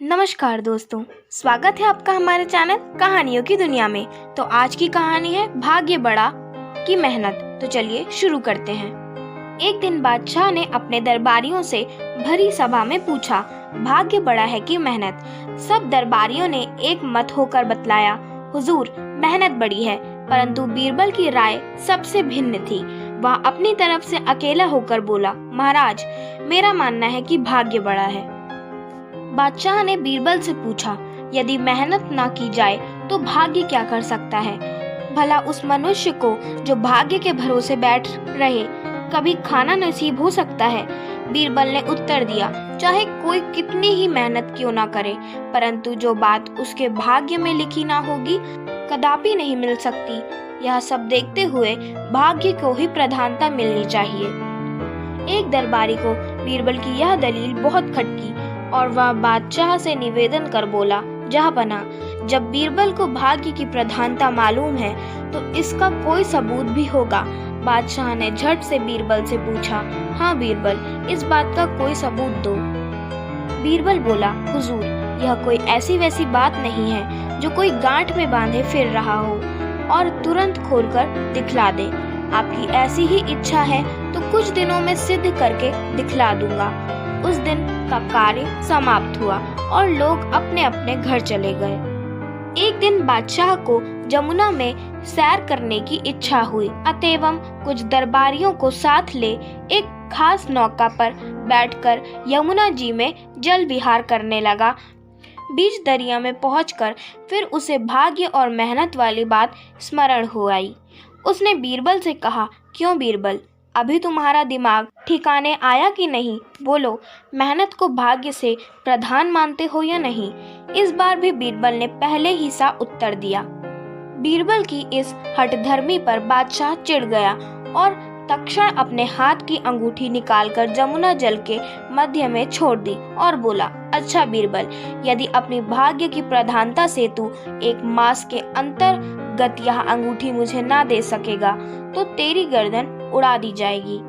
नमस्कार दोस्तों, स्वागत है आपका हमारे चैनल कहानियों की दुनिया में। तो आज की कहानी है भाग्य बड़ा की मेहनत। तो चलिए शुरू करते हैं। एक दिन बादशाह ने अपने दरबारियों से भरी सभा में पूछा, भाग्य बड़ा है कि मेहनत? सब दरबारियों ने एक मत होकर बतलाया, हुजूर मेहनत बड़ी है। परंतु बीरबल की राय सबसे भिन्न थी। वह अपनी तरफ से अकेला होकर बोला, महाराज मेरा मानना है कि भाग्य बड़ा है। बादशाह ने बीरबल से पूछा, यदि मेहनत ना की जाए तो भाग्य क्या कर सकता है? भला उस मनुष्य को जो भाग्य के भरोसे बैठ रहे कभी खाना नसीब हो सकता है? बीरबल ने उत्तर दिया, चाहे कोई कितनी ही मेहनत क्यों ना करे, परंतु जो बात उसके भाग्य में लिखी ना होगी कदापि नहीं मिल सकती। यह सब देखते हुए भाग्य को ही प्रधानता मिलनी चाहिए। एक दरबारी को बीरबल की यह दलील बहुत खटकी और वह बादशाह से निवेदन कर बोला, जहांपना, जब बीरबल को भाग्य की प्रधानता मालूम है तो इसका कोई सबूत भी होगा। बादशाह ने झट से बीरबल से पूछा, हाँ बीरबल, इस बात का कोई सबूत दो। बीरबल बोला, हुजूर यह कोई ऐसी वैसी बात नहीं है जो कोई गांठ में बांधे फिर रहा हो और तुरंत खोलकर दिखला दे। आपकी ऐसी ही इच्छा है तो कुछ दिनों में सिद्ध करके दिखला दूंगा। उस दिन का कार्य समाप्त हुआ और लोग अपने अपने घर चले गए। एक दिन बादशाह को जमुना में सैर करने की इच्छा हुई, अतएव कुछ दरबारियों को साथ ले एक खास नौका पर बैठकर यमुना जी में जल विहार करने लगा। बीच दरिया में पहुंचकर फिर उसे भाग्य और मेहनत वाली बात स्मरण हो आई। उसने बीरबल से कहा, क्यों बीरबल, अभी तुम्हारा दिमाग ठिकाने आया कि नहीं? बोलो, मेहनत को भाग्य से प्रधान मानते हो या नहीं? इस बार भी बीरबल ने पहले ही सा उत्तर दिया। बीरबल की इस हठधर्मी पर बादशाह चिढ़ गया और तत्क्षण अपने हाथ की अंगूठी निकालकर जमुना जल के मध्य में छोड़ दी और बोला, अच्छा बीरबल, यदि अपनी भाग्य की प्रधानता से तू एक मास के अंतर्गत यह अंगूठी मुझे ना दे सकेगा तो तेरी गर्दन उड़ा दी जाएगी।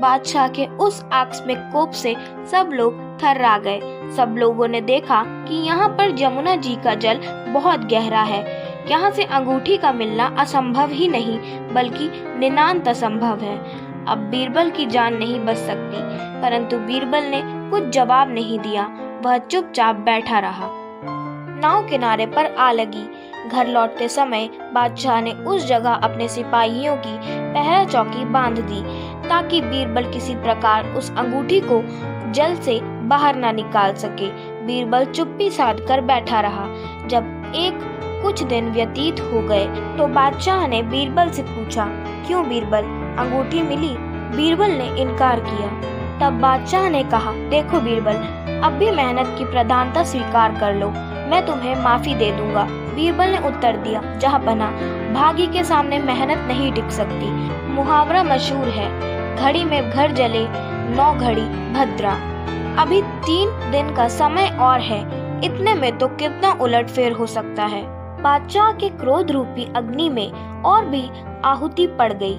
बादशाह के उस आकस्मिक कोप से सब लोग थर्रा गए। सब लोगों ने देखा कि यहाँ पर जमुना जी का जल बहुत गहरा है। यहाँ से अंगूठी का मिलना असंभव ही नहीं बल्कि नितांत असंभव है। अब बीरबल की जान नहीं बच सकती। परंतु बीरबल ने कुछ जवाब नहीं दिया। वह चुपचाप बैठा रहा। नाव किनारे पर आ लगी। घर लौटते समय बादशाह ने उस जगह अपने सिपाहियों की पहरा चौकी बांध दी ताकि बीरबल किसी प्रकार उस अंगूठी को जल से बाहर न निकाल सके। बीरबल चुप्पी साध कर बैठा रहा। जब कुछ दिन व्यतीत हो गए तो बादशाह ने बीरबल से पूछा, क्यों बीरबल, अंगूठी मिली? बीरबल ने इनकार किया। तब बादशाह ने कहा, देखो बीरबल, अब भी मेहनत की प्रधानता स्वीकार कर लो, मैं तुम्हें माफी दे दूंगा। बीरबल ने उत्तर दिया, जहांपना, भाग्य के सामने मेहनत नहीं टिक सकती। मुहावरा मशहूर है, घड़ी में घर जले 9 घड़ी भद्रा। अभी 3 दिन का समय और है, इतने में तो कितना उलटफेर हो सकता है। बादशाह के क्रोध रूपी अग्नि में और भी आहुति पड़ गई।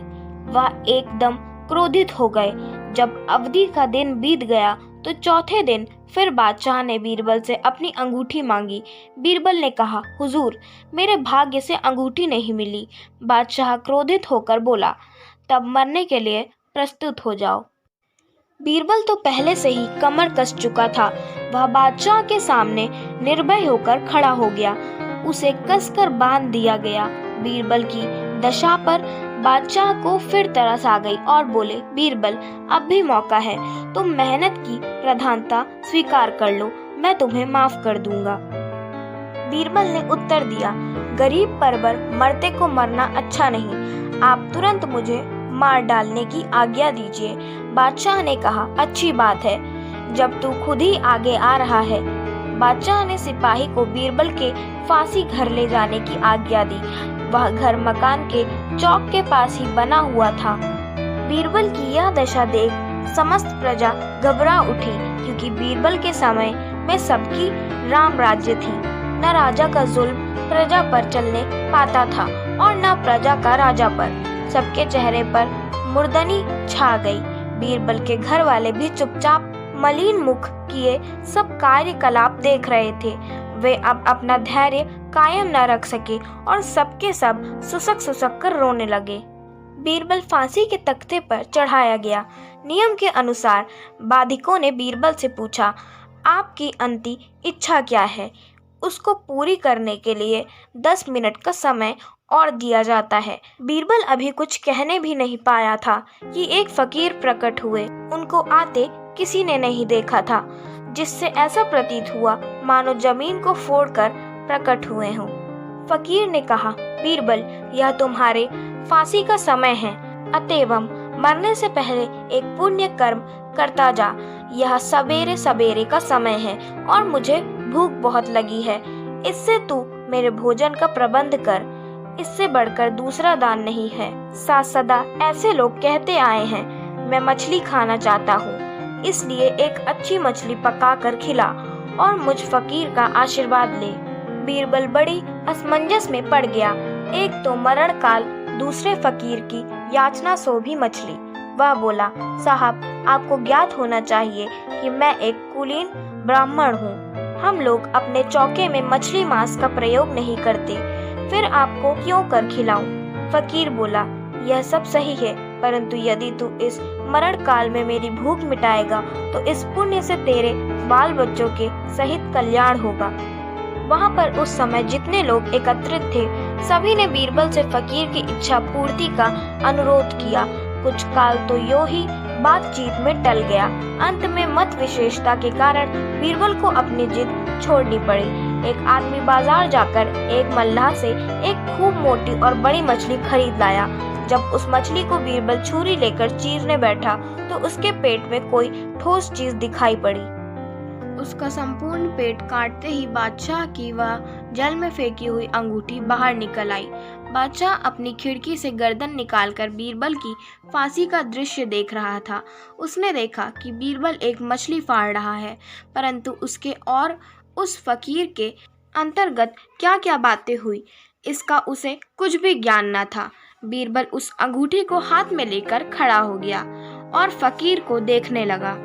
वह एकदम क्रोधित हो गए। जब अवधि का दिन बीत गया तो चौथे दिन फिर बादशाह ने बीरबल से अपनी अंगूठी मांगी। बीरबल ने कहा, हुजूर मेरे भाग्य से अंगूठी नहीं मिली। बादशाह क्रोधित होकर बोला, तब मरने के लिए प्रस्तुत हो जाओ। बीरबल तो पहले से ही कमर कस चुका था। वह बादशाह के सामने निर्भय होकर खड़ा हो गया। उसे कसकर बांध दिया गया। बीरबल की दशा पर बादशाह को फिर तरस आ गई और बोले, बीरबल, अब भी मौका है, तुम मेहनत की प्रधानता स्वीकार कर लो, मैं तुम्हें माफ कर दूंगा। बीरबल ने उत्तर दिया, गरीब परवर मरते को मरना अच्छा नहीं, आप तुरंत मुझे मार डालने की आज्ञा दीजिए। बादशाह ने कहा, अच्छी बात है, जब तू खुद ही आगे आ रहा है। बादशाह ने सिपाही को बीरबल के फांसी घर ले जाने की आज्ञा दी। वह घर मकान के चौक के पास ही बना हुआ था। बीरबल की यह दशा देख समस्त प्रजा घबरा उठी, क्योंकि बीरबल के समय में सबकी राम राज्य थी। न राजा का जुल्म प्रजा पर चलने पाता था और न प्रजा का राजा पर। सबके चेहरे पर मुर्दनी छा गई। बीरबल के घर वाले भी चुपचाप मलिन मुख किए सब कार्यकलाप देख रहे थे। वे अब अपना धैर्य कायम न रख सके और सबके सब सुसक कर रोने लगे। बीरबल फांसी के तख्ते पर चढ़ाया गया। नियम के अनुसार बाधिकों ने बीरबल से पूछा, आपकी अंतिम इच्छा क्या है? उसको पूरी करने के लिए 10 मिनट का समय और दिया जाता है। बीरबल अभी कुछ कहने भी नहीं पाया था कि एक फकीर प्रकट हुए। उनको आते किसी ने नहीं देखा था, जिससे ऐसा प्रतीत हुआ मानो जमीन को फोड़कर प्रकट हुए हों। फकीर ने कहा, बीरबल, यह तुम्हारे फांसी का समय है, अतएव मरने से पहले एक पुण्य कर्म करता जा। यह सवेरे सवेरे का समय है और मुझे भूख बहुत लगी है। इससे तू मेरे भोजन का प्रबंध कर। इससे बढ़कर दूसरा दान नहीं है। सदा ऐसे लोग कहते आए हैं, मैं मछली खाना चाहता हूँ, इसलिए एक अच्छी मछली पका कर खिला और मुझ फकीर का आशीर्वाद ले। बीरबल बड़ी असमंजस में पड़ गया। एक तो मरण काल, दूसरे फकीर की याचना सो भी मछली। वह बोला, साहब, आपको ज्ञात होना चाहिए कि मैं एक कुलीन ब्राह्मण हूँ। हम लोग अपने चौके में मछली मांस का प्रयोग नहीं करते, फिर आपको क्यों कर खिलाऊं? फकीर बोला, यह सब सही है, परंतु यदि तू इस मरण काल में मेरी भूख मिटाएगा तो इस पुण्य से तेरे बाल बच्चों के सहित कल्याण होगा। वहाँ पर उस समय जितने लोग एकत्रित थे, सभी ने बीरबल से फकीर की इच्छा पूर्ति का अनुरोध किया। कुछ काल तो यूं ही बातचीत में टल गया। अंत में मत विशेषता के कारण बीरबल को अपनी जिद छोड़नी पड़ी। एक आदमी बाजार जाकर एक मल्लाह से एक खूब मोटी और बड़ी मछली खरीद लाया। जब उस मछली को बीरबल छुरी लेकर चीरने बैठा तो उसके पेट में कोई ठोस चीज दिखाई पड़ी। उसका संपूर्ण पेट काटते ही बादशाह की वह जल में फेंकी हुई अंगूठी बाहर निकल आई। बादशाह अपनी खिड़की से गर्दन निकालकर बीरबल की फांसी का दृश्य देख रहा था। उसने देखा कि बीरबल एक मछली फाड़ रहा है, परंतु उसके और उस फकीर के अंतर्गत क्या क्या बातें हुई, इसका उसे कुछ भी ज्ञान न था। बीरबल उस अंगूठी को हाथ में लेकर खड़ा हो गया और फकीर को देखने लगा।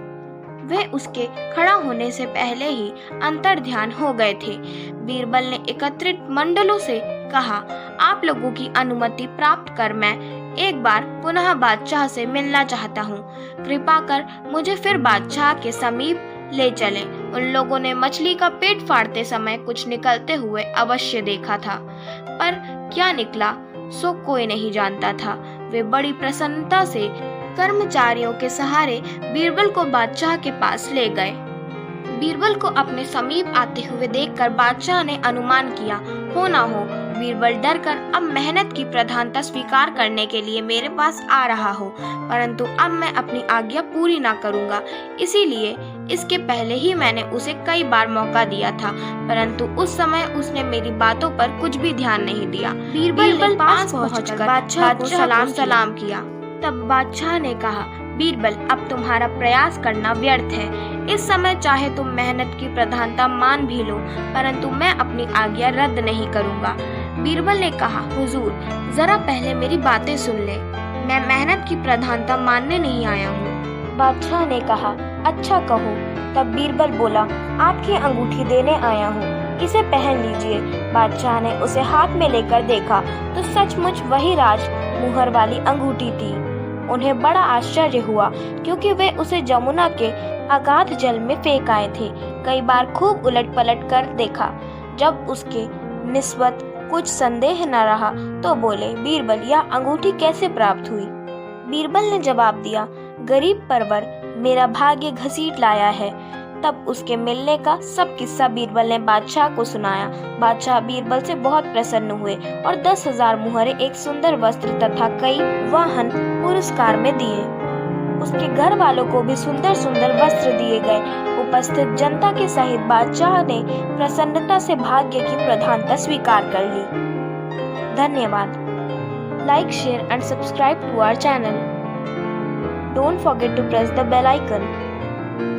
वे उसके खड़ा होने से पहले ही अंतर्ध्यान हो गए थे। बीरबल ने एकत्रित मंडलों से कहा, आप लोगों की अनुमति प्राप्त कर मैं एक बार पुनः बादशाह से मिलना चाहता हूँ। कृपा कर मुझे फिर बादशाह के समीप ले चलें। उन लोगों ने मछली का पेट फाड़ते समय कुछ निकलते हुए अवश्य देखा था, पर क्या निकला सो कोई नहीं जानता था। वे बड़ी प्रसन्नता से कर्मचारियों के सहारे बीरबल को बादशाह के पास ले गए। बीरबल को अपने समीप आते हुए देखकर बादशाह ने अनुमान किया, हो ना हो बीरबल डरकर अब मेहनत की प्रधानता स्वीकार करने के लिए मेरे पास आ रहा हो, परंतु अब मैं अपनी आज्ञा पूरी ना करूंगा। इसीलिए इसके पहले ही मैंने उसे कई बार मौका दिया था, परंतु उस समय उसने मेरी बातों पर कुछ भी ध्यान नहीं दिया। बीरबल ने पास पहुंचकर बादशाह को सलाम किया। तब बादशाह ने कहा, बीरबल, अब तुम्हारा प्रयास करना व्यर्थ है। इस समय चाहे तुम मेहनत की प्रधानता मान भी लो, परंतु मैं अपनी आज्ञा रद्द नहीं करूंगा। बीरबल ने कहा, हुजूर, जरा पहले मेरी बातें सुन ले। मैं मेहनत की प्रधानता मानने नहीं आया हूँ। बादशाह ने कहा, अच्छा कहो। तब बीरबल बोला, आपकी अंगूठी देने आया हूँ, इसे पहन लीजिए। बादशाह ने उसे हाथ में लेकर देखा तो सचमुच वही राज मुहर वाली अंगूठी थी। उन्हें बड़ा आश्चर्य हुआ, क्योंकि वे उसे जमुना के अगाध जल में फेंक आए थे। कई बार खूब उलट पलट कर देखा। जब उसके निस्बत कुछ संदेह न रहा तो बोले, बीरबल, यह अंगूठी कैसे प्राप्त हुई? बीरबल ने जवाब दिया, गरीब परवर मेरा भाग्य घसीट लाया है। तब उसके मिलने का सब किस्सा बीरबल ने बादशाह को सुनाया। बादशाह बीरबल से बहुत प्रसन्न हुए और 10,000 मुहरे, एक सुंदर वस्त्र तथा कई वाहन पुरस्कार में दिए। उसके घर वालों को भी सुंदर सुंदर वस्त्र दिए गए। उपस्थित जनता के सहित बादशाह ने प्रसन्नता से भाग्य की प्रधानता स्वीकार कर ली। धन्यवाद। Like, share and subscribe to our channel. Don't forget to press the bell icon.